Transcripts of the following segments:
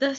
10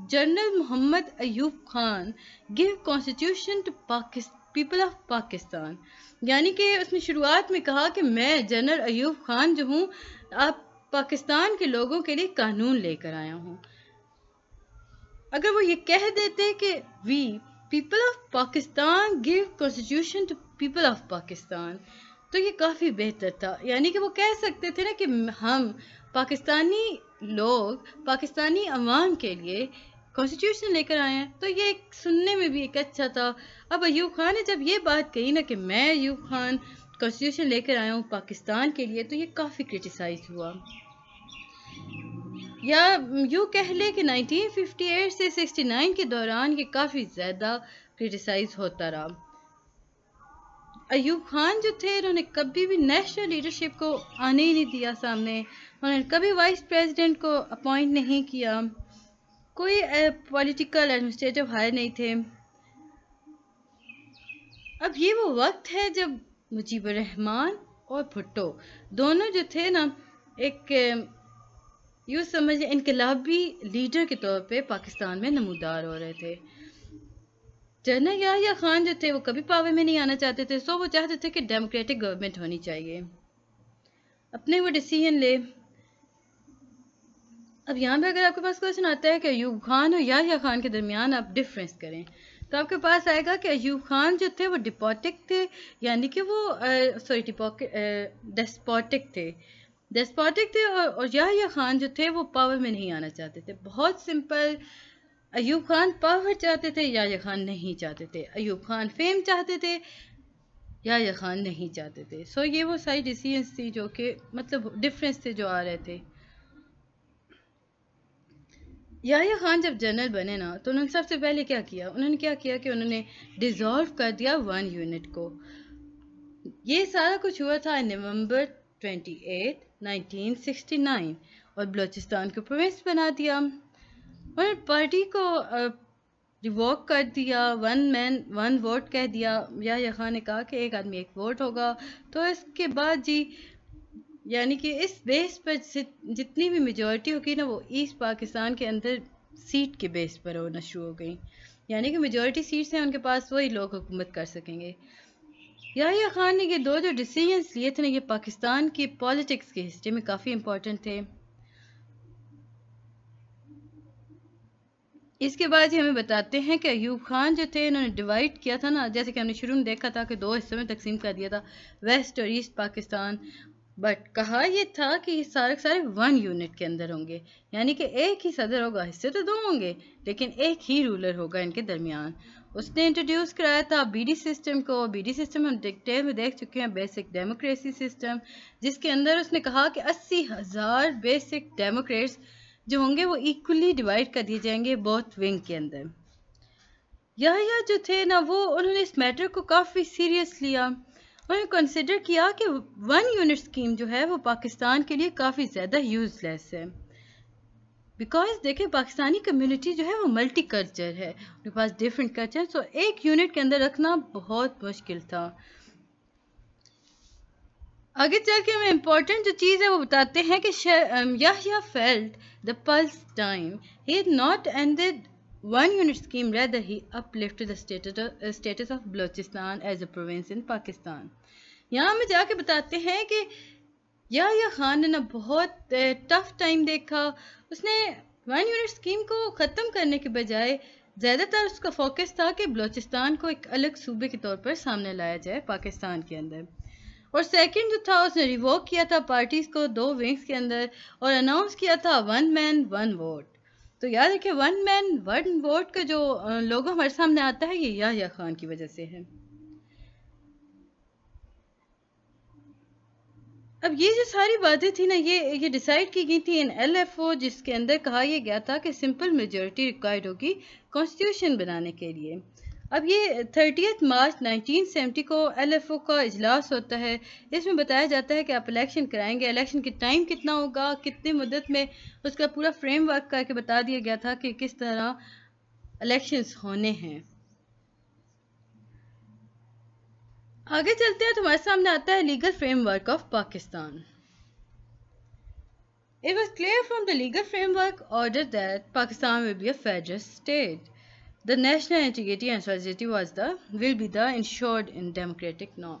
General Muhammad Ayub Khan give constitution to people of Pakistan. یعنی کہ اس نے شروعات میں کہا کہ میں جنرل ایوب خان جو ہوں آپ پاکستان کے لوگوں کے لیے قانون لے کر آیا ہوں. اگر وہ یہ کہہ دیتے کہ we people of Pakistan gave constitution to people of Pakistan تو یہ کافی بہتر تھا. یعنی کہ وہ کہہ سکتے تھے نا کہ ہم پاکستانی لوگ پاکستانی عوام کے لیے کانسٹیٹیوشن لے کر آئے ہیں, تو یہ سننے میں بھی ایک اچھا تھا. اب ایوب خان نے جب یہ بات کہی نا کہ میں ایوب خان کانسٹیٹیوشن لے کر آیا ہوں پاکستان کے لیے, تو یہ کافی کرٹیسائز ہوا. یا یوں کہہ لے کہ 1958 سے 69 کے دوران یہ کافی زیادہ کرٹیسائز ہوتا رہا. ایوب خان جو تھے انہوں نے کبھی بھی نیشنل لیڈرشپ کو آنے ہی نہیں دیا سامنے, انہوں نے کبھی وائس پریزیڈنٹ کو اپوائنٹ نہیں کیا, کوئی پولیٹیکل ایڈمنسٹریٹو ہائر نہیں تھے. اب یہ وہ وقت ہے جب مجیب الرحمان اور بھٹو دونوں جو تھے نا ایک یوں سمجھے انقلابی لیڈر کے طور پہ پاکستان میں نمودار ہو رہے تھے. جنرل یحییٰ خان جو تھے وہ کبھی پاور میں نہیں آنا چاہتے تھے, سو وہ چاہتے تھے کہ ڈیموکریٹک گورنمنٹ ہونی چاہیے, اپنے وہ ڈیسیژن لے. اب یہاں پہ اگر آپ کے پاس کوشچن آتا ہے کہ ایوب خان اور یحییٰ خان کے درمیان آپ ڈفرینس کریں تو آپ کے پاس آئے گا کہ ایوب خان جو تھے وہ ڈیپوٹک تھے, یعنی کہ وہ ڈیسپوٹک تھے اور یحییٰ خان جو تھے وہ پاور میں نہیں آنا چاہتے تھے. بہت سمپل, ایوب خان پاور چاہتے تھے, یحییٰ خان نہیں چاہتے تھے. ایوب خان فیم چاہتے تھے, یحییٰ خان نہیں چاہتے تھے. سو یہ وہ ساری ڈیسیژنس تھی جو کہ مطلب ڈفرینس تھے جو آ رہے تھے. یحییٰ خان جب جنرل بنے نا تو انہوں نے سب سے پہلے کیا کیا کہ انہوں نے ڈیزالو کر دیا 1 یونٹ کو. یہ سارا کچھ ہوا تھا نومبر 28 1969 اور بلوچستان کو پروونس بنا دیا. انہوں نے پارٹی کو ریووک کر دیا, 1 مین 1 ووٹ کہہ دیا. یحییٰ خان نے کہا کہ ایک آدمی ایک ووٹ ہوگا. تو اس کے بعد یعنی کہ اس بیس پر جتنی بھی میجورٹی ہوگی نا وہ ایسٹ پاکستان کے اندر سیٹ کے بیس پر ہونا شروع ہو گئی. یعنی کہ میجورٹی سیٹس ہیں ان کے پاس, وہی لوگ حکومت کر سکیں گے. یحییٰ خان نے یہ جو ڈیسیژنس لیے تھے نا یہ پاکستان کی پالیٹکس کی ہسٹری میں کافی امپورٹنٹ تھے. اس کے بعد ہمیں بتاتے ہیں کہ ایوب خان جو تھے انہوں نے ڈیوائڈ کیا تھا نا, جیسے کہ ہم نے شروع میں دیکھا تھا کہ 2 حصوں میں تقسیم کر دیا تھا, ویسٹ اور ایسٹ پاکستان. بٹ کہا یہ تھا کہ یہ سارے 1 یونٹ کے اندر ہوں گے, یعنی کہ ایک ہی صدر ہوگا. حصے تو 2 ہوں گے لیکن ایک ہی رولر ہوگا ان کے درمیان. اس نے انٹروڈیوس کرایا تھا بی ڈی سسٹم کو. بی ڈی سسٹم ہم ڈیٹیل میں دیکھ چکے ہیں, بیسک ڈیموکریسی سسٹم, جس کے اندر اس نے کہا کہ 80,000 بیسک ڈیموکریٹس جو ہوں گے وہ ایکولی ڈیوائڈ کر دیے جائیں گے بہت ونگ کے اندر. یحییٰ جو تھے نا وہ انہوں نے اس میٹر کو کافی سیریس لیا. انہوں نے کنسیڈر کیا کہ 1 یونٹ اسکیم جو ہے وہ پاکستان کے لیے کافی زیادہ یوز لیس ہے. بیکاز دیکھیں پاکستانی کمیونٹی جو ہے وہ ملٹی کلچر ہے, ان کے پاس ڈفرینٹ کلچر, سو ایک یونٹ کے اندر رکھنا بہت مشکل تھا. آگے چل کے ہمیں امپورٹنٹ جو چیز ہے وہ بتاتے ہیں کہ یحییٰ felt the pulse time. He had not ended 1 unit scheme, rather he uplifted the status of Balochistan as a province in Pakistan. یہاں میں جا کے بتاتے ہیں کہ یحییٰ خان نے نا بہت ٹف ٹائم دیکھا. اس نے 1 یونٹ اسکیم کو ختم کرنے کے بجائے زیادہ تر اس کا فوکس تھا کہ بلوچستان کو ایک الگ صوبے کے طور پر سامنے لایا جائے پاکستان کے اندر. اور سیکنڈ جو تھا اس نے ریووک کیا تھا پارٹیز کو 2 ونگز کے اندر اور اناؤنس کیا تھا 1 مین 1 ووٹ. تو یاد رکھیں 1 مین 1 ووٹ کا جو لوگو ہمارے سامنے آتا ہے یہ یحییٰ خان کی وجہ سے ہے. اب یہ جو ساری باتیں تھیں نا یہ ڈیسائیڈ کی گئی تھی ان LFO, جس کے اندر کہا یہ گیا تھا کہ سمپل میجورٹی ریکوائرڈ ہوگی کانسٹیٹیوشن بنانے کے لیے. اب یہ 30 مارچ 1970 کو LFO کا اجلاس ہوتا ہے. اس میں بتایا جاتا ہے کہ آپ الیکشن کرائیں گے, الیکشن کی ٹائم کتنا ہوگا, کتنی مدت میں, اس کا پورا فریم ورک کر کے بتا دیا گیا تھا کہ کس طرح الیکشنز ہونے ہیں. آگے چلتے ہیں تو ہمارے سامنے آتا ہے legal frame work of Pakistan. It was clear from the legal framework order that Pakistan will be a federal state. The national integrity and sovereignty will be the ensured in democratic norm.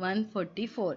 144।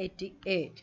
88।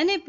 NAP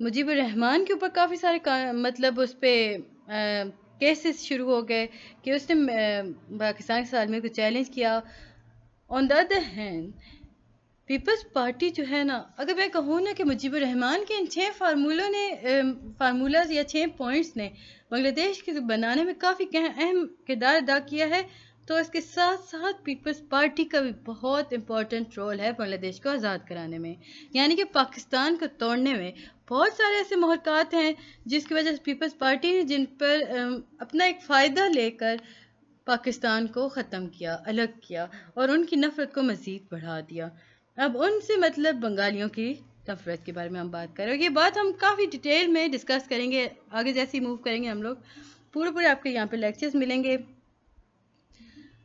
Mujeeb الرحمان کے اوپر کافی سارے مطلب اس پہ cases شروع ہو گئے کہ اس نے پاکستان کے سالمی کو چیلنج کیا. On the other hand Peoples Party جو ہے نا، اگر میں کہوں نا کہ مجیب الرحمان کے ان 6 فارمولاز یا 6 پوائنٹس نے بنگلہ دیش کے بنانے میں کافی اہم کردار ادا کیا ہے، تو اس کے ساتھ ساتھ پیپلز پارٹی کا بھی بہت امپورٹنٹ رول ہے بنگلہ دیش کو آزاد کرانے میں، یعنی کہ پاکستان کو توڑنے میں. بہت سارے ایسے محرکات ہیں جس کی وجہ سے پیپلز پارٹی نے جن پر اپنا ایک فائدہ لے کر پاکستان کو ختم کیا، الگ کیا اور ان کی نفرت کو مزید بڑھا دیا. اب ان سے مطلب بنگالیوں کی نفرت کے بارے میں ہم بات کریں، اور یہ بات ہم کافی ڈیٹیل میں ڈسکس کریں گے آگے جیسے ہی موو کریں گے. ہم لوگ پورے آپ کے یہاں پہ لیکچرز ملیں گے.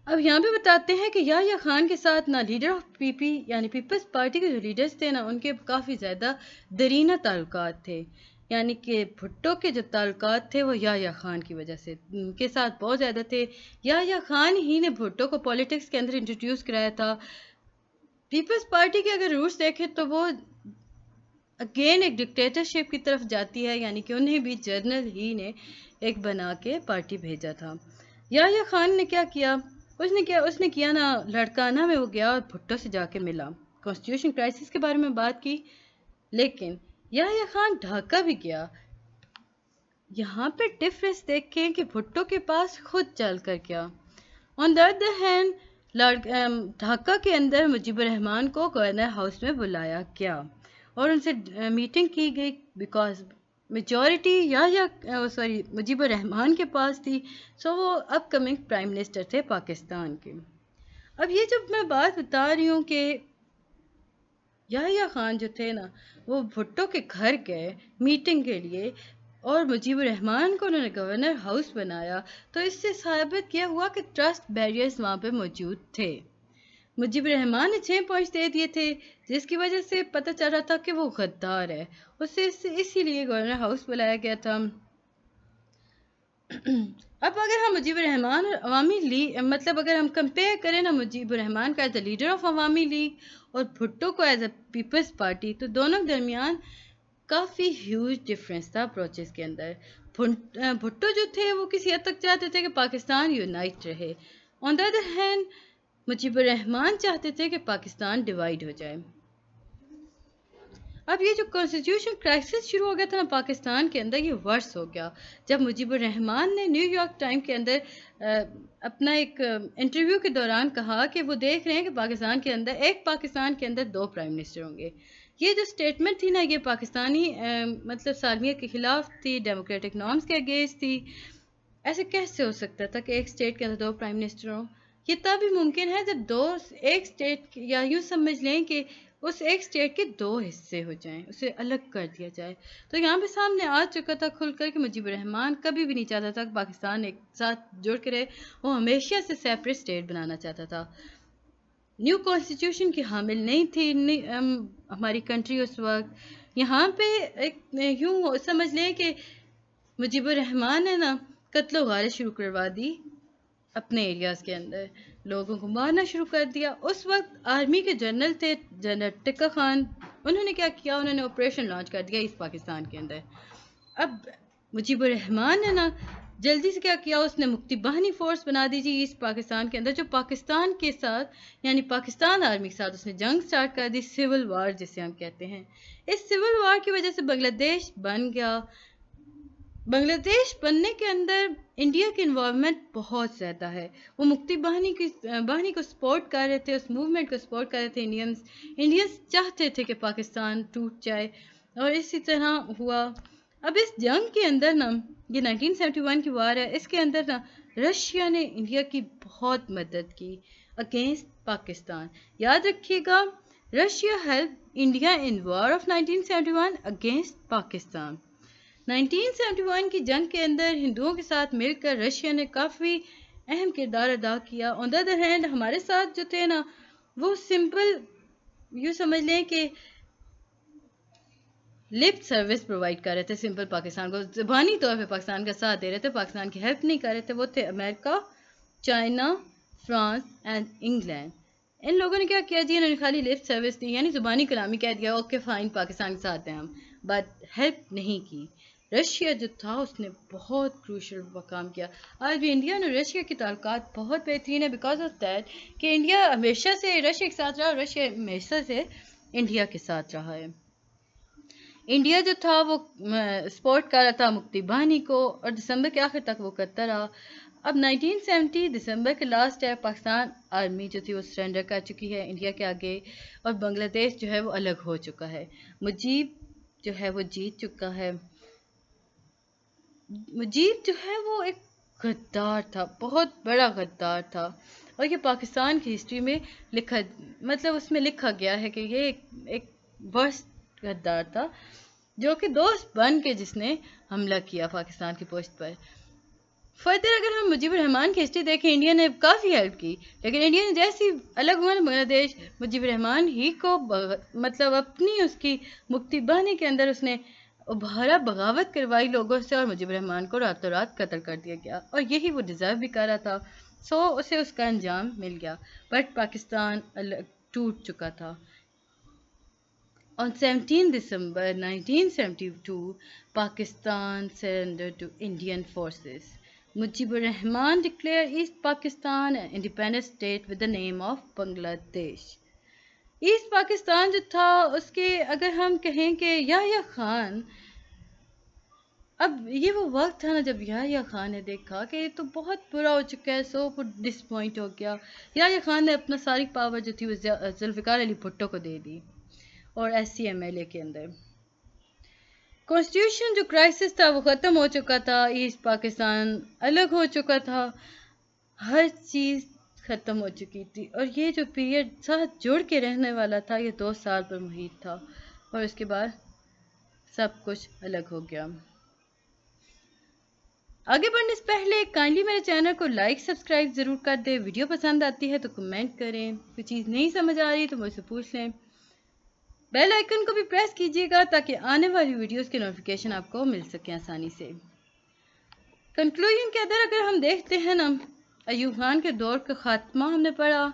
اب یہاں پہ بتاتے ہیں کہ یحییٰ خان کے ساتھ نا لیڈر آف پی پی یعنی پیپلز پارٹی کے جو لیڈرز تھے نا، ان کے کافی زیادہ درینہ تعلقات تھے، یعنی کہ بھٹو کے جو تعلقات تھے وہ یحییٰ خان کی وجہ سے ان کے ساتھ بہت زیادہ تھے. یحییٰ خان ہی نے بھٹو کو پولیٹکس کے اندر انٹروڈیوس کرایا تھا. پیپلز پارٹی کے اگر روٹس دیکھیں تو وہ اگین ایک ڈکٹیٹرشپ کی طرف جاتی ہے، یعنی کہ انہیں بھی جنرل ہی نے ایک بنا کے پارٹی بھیجا تھا. یحییٰ خان نے کیا کیا، اس نے کیا نا لڑکانہ میں وہ گیا اور بھٹو سے جا کے ملا، کانسٹیٹیوشن کرائسس کے بارے میں بات کی. لیکن یحییٰ خان ڈھاکہ بھی گیا. یہاں پہ ڈفرنس دیکھیں کہ بھٹو کے پاس خود چل کر کیا. On the other hand Dhaka کے اندر مجیب الرحمان کو گورنر ہاؤس میں بلایا گیا اور ان سے میٹنگ کی گئی، بیکاز میجورٹی مجیب الرحمان کے پاس تھی، سو وہ اپ کمنگ پرائم منسٹر تھے پاکستان کے. اب یہ جب میں بات بتا رہی ہوں کہ یحییٰ خان جو تھے نا وہ بھٹو کے گھر گئے میٹنگ کے لیے اور مجیب الرحمان کو انہوں نے گورنر ہاؤس بنایا، تو اس سے ثابت کیا ہوا کہ ٹرسٹ بیریئرز وہاں پہ موجود تھے. مجیب الرحمان نے 6 پوائنٹس دے دیے تھے جس کی وجہ سے پتہ چل رہا تھا کہ وہ غدار ہے، اسے اسی لیے گورنر ہاؤس بلایا گیا تھا. اب اگر ہم مجیب الرحمان اور عوامی لیگ مطلب اگر ہم کمپیئر کریں نا مجیب الرحمان کا ایز اے لیڈر آف عوامی لیگ اور بھٹو کو ایز اے پیپلز پارٹی، تو دونوں کے درمیان کافی ہیوج ڈفرینس تھا اپروچز کے اندر. بھٹو جو تھے وہ کسی حد تک چاہتے تھے کہ پاکستان یونائٹ رہے. آن دا ادر ہینڈ مجیب الرحمان چاہتے تھے کہ پاکستان ڈیوائیڈ ہو جائے. اب یہ جو کانسٹیٹیوشن کرائسس شروع ہو گیا تھا نا پاکستان کے اندر، یہ ورس ہو گیا جب مجیب الرحمان نے نیو یارک ٹائم کے اندر اپنا ایک انٹرویو کے دوران کہا کہ وہ دیکھ رہے ہیں کہ پاکستان کے اندر پاکستان کے اندر 2 پرائم منسٹر ہوں گے. یہ جو سٹیٹمنٹ تھی نا یہ پاکستانی مطلب سالمیت کے خلاف تھی، ڈیموکریٹک نارمز کے اگینسٹ تھی. ایسے کیسے ہو سکتا تھا کہ ایک اسٹیٹ کے اندر 2 پرائم منسٹر ہوں؟ یہ تبھی ممکن ہے جب ایک اسٹیٹ یا یوں سمجھ لیں کہ اس ایک اسٹیٹ کے 2 حصے ہو جائیں، اسے الگ کر دیا جائے. تو یہاں پہ سامنے آ چکا تھا کھل کر کہ مجیب الرحمان کبھی بھی نہیں چاہتا تھا کہ پاکستان ایک ساتھ جڑ کے رہے، وہ ہمیشہ سے سیپریٹ اسٹیٹ بنانا چاہتا تھا. نیو کانسٹیٹیوشن کی حامل نہیں تھی ہماری کنٹری اس وقت. یہاں پہ ایک یوں سمجھ لیں کہ مجیب الرحمان نے نا قتل و غارت شروع کروا دی اپنے ایریاز کے اندر، لوگوں کو مارنا شروع کر دیا. اس وقت آرمی کے جنرل تھے جنرل ٹکا خان، انہوں نے کیا کیا، انہوں نے آپریشن لانچ کر دیا اس پاکستان کے اندر. اب مجیب الرحمان نے نا جلدی سے کیا کیا، اس نے مکتی باہنی فورس بنا دی تھی اس پاکستان کے اندر، جو پاکستان کے ساتھ یعنی پاکستان آرمی کے ساتھ اس نے جنگ سٹارٹ کر دی، سول وار جسے ہم کہتے ہیں. اس سول وار کی وجہ سے بنگلہ دیش بن گیا. بنگلہ دیش بننے کے اندر انڈیا کی انوالومنٹ بہت زیادہ ہے. وہ مکتی باہنی کو سپورٹ کر رہے تھے، اس موومنٹ کو سپورٹ کر رہے تھے. انڈینز چاہتے تھے کہ پاکستان ٹوٹ جائے اور اسی طرح ہوا. اب اس جنگ کے اندر نا یہ 1971 کی وار ہے، اس کے اندر نا رشیا نے انڈیا کی بہت مدد کی اگینسٹ پاکستان. یاد رکھیے گا، Russia help India in war of 1971 against Pakistan. 1971 کی جنگ کے اندر ہندوؤں کے ساتھ مل کر رشیا نے کافی اہم کردار ادا کیا. آن دا ادر ہینڈ ہمارے ساتھ جو تھے نا وہ سمپل یوں سمجھ لیں کہ لپ سروس پرووائڈ کر رہے تھے سمپل پاکستان کو، زبانی طور پہ پاکستان کا ساتھ دے رہے تھے، پاکستان کی ہیلپ نہیں کر رہے تھے. وہ تھے امریکہ، چائنا، فرانس اینڈ انگلینڈ. ان لوگوں نے کیا کیا جی، انہوں نے خالی لپ سروس دی، یعنی زبانی کلامی کہہ دیا اوکے فائن پاکستان کے ساتھ ہیں ہم، بٹ ہیلپ نہیں کی۔ رشیا جو تھا اس نے بہت کروشل کام کیا۔ آج بھی انڈیا اور رشیا کے تعلقات بہت بہترین ہے بیکاز آف دیٹ کہ انڈیا ہمیشہ سے رشیا کے ساتھ رہا اور رشیا ہمیشہ سے انڈیا کے ساتھ رہا ہے۔ انڈیا جو تھا وہ سپورٹ کر رہا تھا مکتی بانی کو، اور دسمبر کے آخر تک وہ کرتا رہا۔ اب 1970 دسمبر کے لاسٹ ہے، پاکستان آرمی جو تھی وہ سرنڈر کر چکی ہے انڈیا کے آگے، اور بنگلہ دیش جو ہے وہ الگ ہو چکا ہے۔ مجیب جو ہے وہ جیت چکا ہے۔ مجیب جو ہے وہ ایک غدار تھا، بہت بڑا غدار تھا، اور یہ پاکستان کی ہسٹری میں لکھا، مطلب اس میں لکھا گیا ہے کہ یہ ایک ورسٹ غدار تھا، جو کہ دوست بن کے جس نے حملہ کیا پاکستان کی پوسٹ پر۔ فردر اگر ہم مجیب الرحمان کی ہسٹری دیکھیں، انڈیا نے کافی ہیلپ کی، لیکن انڈیا نے جیسی الگ ہوا نا بنگلہ دیش، مجیب الرحمان ہی کو مطلب اپنی اس کی مکتی بانی کے اندر اس نے ابھارا، بغاوت کروائی لوگوں سے، اور مجیب الرحمان کو راتوں رات قتل کر دیا گیا، اور یہی وہ ڈیزرو بھی کر رہا تھا، سو اسے اس کا انجام مل گیا، بٹ پاکستان ٹوٹ چکا تھا۔ On 17 December 1972, Pakistan surrendered to Indian forces. Mujibur Rahman declared East Pakistan an independent state with the name of Bangladesh. East Pakistan جو تھا اس کے اگر ہم کہیں کہ یحییٰ خان، اب یہ وہ وقت تھا نا جب یحییٰ خان نے دیکھا کہ یہ تو بہت برا ہو چکا ہے، سو وہ ڈس پوائنٹ ہو گیا۔ یحییٰ خان نے اپنا ساری پاور جو تھی وہ ذوالفقار علی بھٹو کو دے دی، اور S C M L A کے اندر کانسٹیٹیوشن جو کرائسس تھا وہ ختم ہو چکا تھا، ایسٹ پاکستان الگ ہو چکا تھا، ہر چیز ختم ہو چکی تھی، اور یہ جو پیریڈ ساتھ جڑ کے رہنے والا تھا یہ 2 سال پر محیط تھا، اور اس کے بعد سب کچھ الگ ہو گیا۔ آگے بڑھنے سے پہلے کائنڈلی میرے چینل کو لائک سبسکرائب ضرور کر دیں، ویڈیو پسند آتی ہے تو کمنٹ کریں، کوئی چیز نہیں سمجھ آ رہی تو مجھ سے پوچھ لیں، بیل آئیکن کو بھی پریس کیجیے گا تاکہ آنے والی ویڈیوز کے نوٹیفیکیشن آپ کو مل سکیں آسانی سے۔ کنکلوژن کے اندر اگر ہم دیکھتے ہیں نا، ایوب خان کے دور کا خاتمہ ہم نے پڑھا،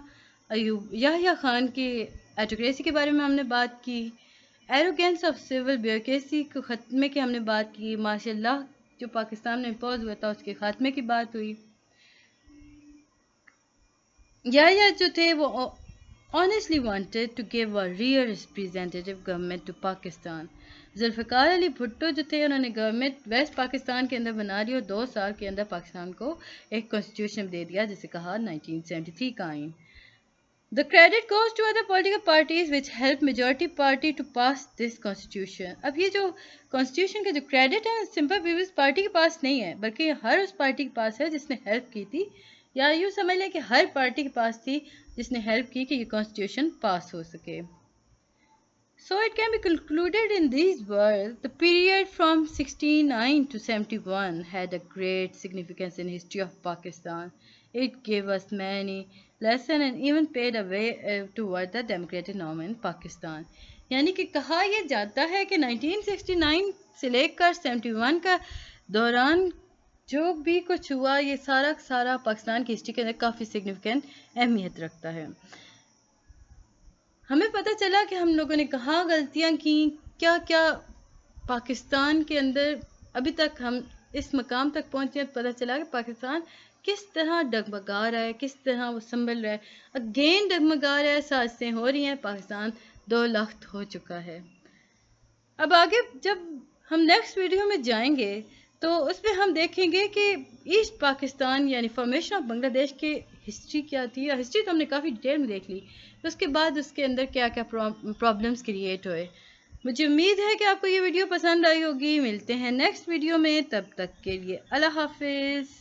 یحییٰ خان کی ایٹوکریسی کے بارے میں ہم نے بات کی، ایروگینس آف سول بیوروکریسی کے خاتمے کی ہم نے بات کی، ماشاء اللہ جو پاکستان میں امپوز ہوا تھا اس کے خاتمے کی بات ہوئی۔ یحییٰ جو تھے وہ honestly wanted to give a real representative government to Pakistan. Zulfiqar Ali Bhutto جو تھے انہوں نے گورنمنٹ ویسٹ پاکستان کے اندر بنا لی، اور 2 سال کے اندر پاکستان کو ایک کانسٹیٹیوشن دے دیا جسے کہا 1973 کا آئین۔ The credit goes to other political parties which helped majority party to pass this constitution. اب یہ جو constitution کا جو کریڈٹ ہے سمپل پیپلز پارٹی کے پاس نہیں ہے، بلکہ یہ ہر اس پارٹی کے پاس ہے جس نے ہیلپ کی تھی، یا یوں سمجھ لیں کہ ہر پارٹی کے پاس تھی جس نے ہیلپ کی کہ یہ کانسٹیٹیوشن پاس ہو سکے۔ So it can be concluded in these words, the period from 69 to 71 had a great significance in history of Pakistan. It gave us many lessons and even paved a way toward the democratic norm in Pakistan. یعنی کہ کہا یہ جاتا ہے کہ 1969 سے لے کر 71 کا دوران جو بھی کچھ ہوا یہ سارا پاکستان کی ہسٹری کے اندر کافی سگنیفیکنٹ اہمیت رکھتا ہے۔ ہمیں پتہ چلا کہ ہم لوگوں نے کہاں غلطیاں کی، کیا کیا پاکستان کے اندر ابھی تک ہم اس مقام تک پہنچے ہیں، پتہ چلا کہ پاکستان کس طرح ڈگمگا رہا ہے، کس طرح وہ سنبھل رہا ہے، اگین ڈگمگا رہا ہے، سازشیں ہو رہی ہیں، پاکستان 2 لخت ہو چکا ہے۔ اب آگے جب ہم نیکسٹ ویڈیو میں جائیں گے تو اس میں ہم دیکھیں گے کہ ایسٹ پاکستان یعنی فارمیشن آف بنگلہ دیش کی ہسٹری کیا تھی، اور ہسٹری تو ہم نے کافی ڈیٹیل میں دیکھ لی، اس کے بعد اس کے اندر کیا کیا پرابلمس کریٹ ہوئے۔ مجھے امید ہے کہ آپ کو یہ ویڈیو پسند آئی ہوگی، ملتے ہیں نیکسٹ ویڈیو میں، تب تک کے لیے اللہ حافظ۔